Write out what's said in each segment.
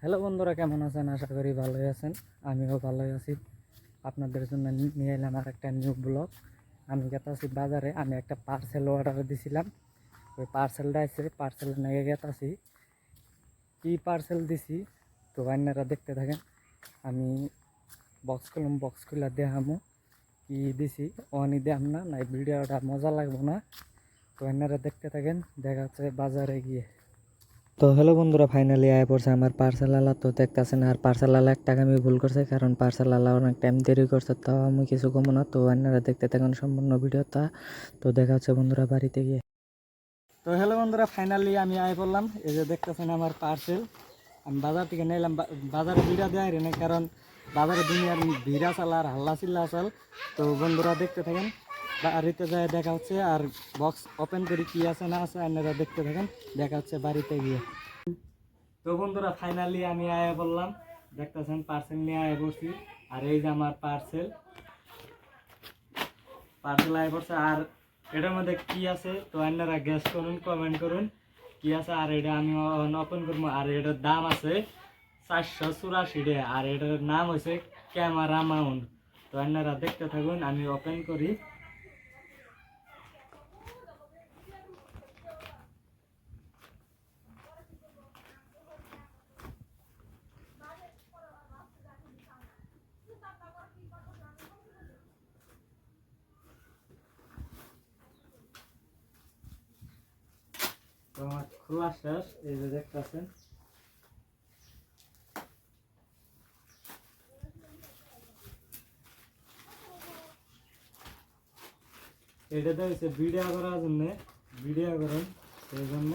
Hello বন্ধুরা, কেমন আছেন? আশা করি ভালোই আছেন। আমিও ভালোই আছি। আপনাদের জন্য নিয়ে এলাম আর একটা নিউ ব্লগ। আমি গেতাছি বাজারে। আমি একটা পার্সেল অর্ডার দিছিলাম। ওই পার্সেলটা আছে, পার্সেল নিয়ে গেতাছি। কী পার্সেল দিছি তো আপনারা দেখতে থাকেন। আমি বক্স খুলে দেখামো কি দিছি। অনই দেখাম না, নাই ভিডিওটা মজা লাগবো না। তো আপনারা দেখতে থাকেন, দেখা হচ্ছে বাজারে গিয়ে। তো হ্যালো বন্ধুরা, ফাইনালি আয় পড়ছে আমার পার্সেল আলা। তো দেখতেছেন, আর পার্সেল আলা একটা আমি ভুল করছে, কারণ পার্সেল আলা অনেক টাইম দেরি করছে। তাও আমি কিছু কমো না। তো আপনারা দেখতে থাকুন সম্পূর্ণ ভিডিওটা। তো দেখা হচ্ছে বন্ধুরা বাড়িতে গিয়ে। তো হ্যালো বন্ধুরা, ফাইনালি আমি আয় পড়লাম। এই যে দেখতেছেন আমার পার্সেল। আমি বাজার থেকে নিলাম। বাজারে ভিড়া দেয় না, কারণ বাজারে দুনিয়ার ভিড়া চাল আর হাল্লা চিল্লা চাল। তো বন্ধুরা দেখতে থাকেন, বাড়িতে যায় দেখা হচ্ছে। আর বক্স ওপেন করি কি আছে না আছে আপনারা দেখতে থাকেন, দেখা হচ্ছে বাড়িতে গিয়ে। তো বন্ধুরা ফাইনালি আমি আয়া বললাম, দেখতেছেন পার্সেল নিয়ে আয়া পড়ছি। আর এই যে আমার পার্সেল আয়া পড়ছে। আর এটার মধ্যে কি আছে তো আপনারা গেস করুন, কমেন্ট করুন কি আছে। আর এটা আমি ওপেন করবো। আর এটার দাম আছে 484 টাকা। আর এটার নাম হয়েছে ক্যামেরা মাউন্ট। তো আপনারা দেখতে থাকুন, আমি ওপেন করি। তো আমার খোলা শেষ, এই যে দেখতেছেন। এটাতে হচ্ছে ভিডিও করার জন্য, ভিডিও করেন সেই জন্য।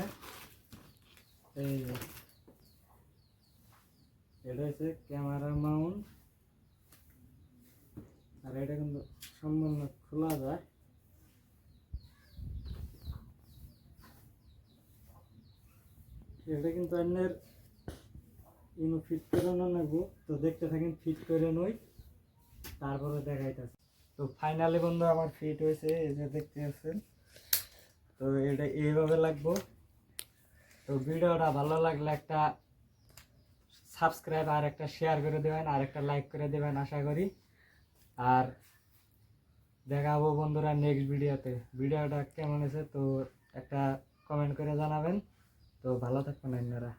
এই যে এটা হচ্ছে ক্যামেরা মাউন্ট। আর এটা কিন্তু সম্পূর্ণ খোলা যায়। এটা কিন্তু অন্যের ইনো ফিট করে নেবো। তো দেখতে থাকেন, ফিট করে নই, তারপরে দেখাইতেছে। তো ফাইনালি বন্ধু আমার ফিট হয়েছে, এই যে দেখতে পাচ্ছেন। তো এটা এইভাবে লাগবো। তো ভিডিওটা ভালো লাগলে একটা সাবস্ক্রাইব আর একটা শেয়ার করে দেবেন, আর একটা লাইক করে দেবেন আশা করি। আর দেখাবো বন্ধুরা নেক্সট ভিডিওতে। ভিডিওটা কেমন হয়েছে তো একটা কমেন্ট করে জানাবেন। তো ভালো থাকবেন আপনারা।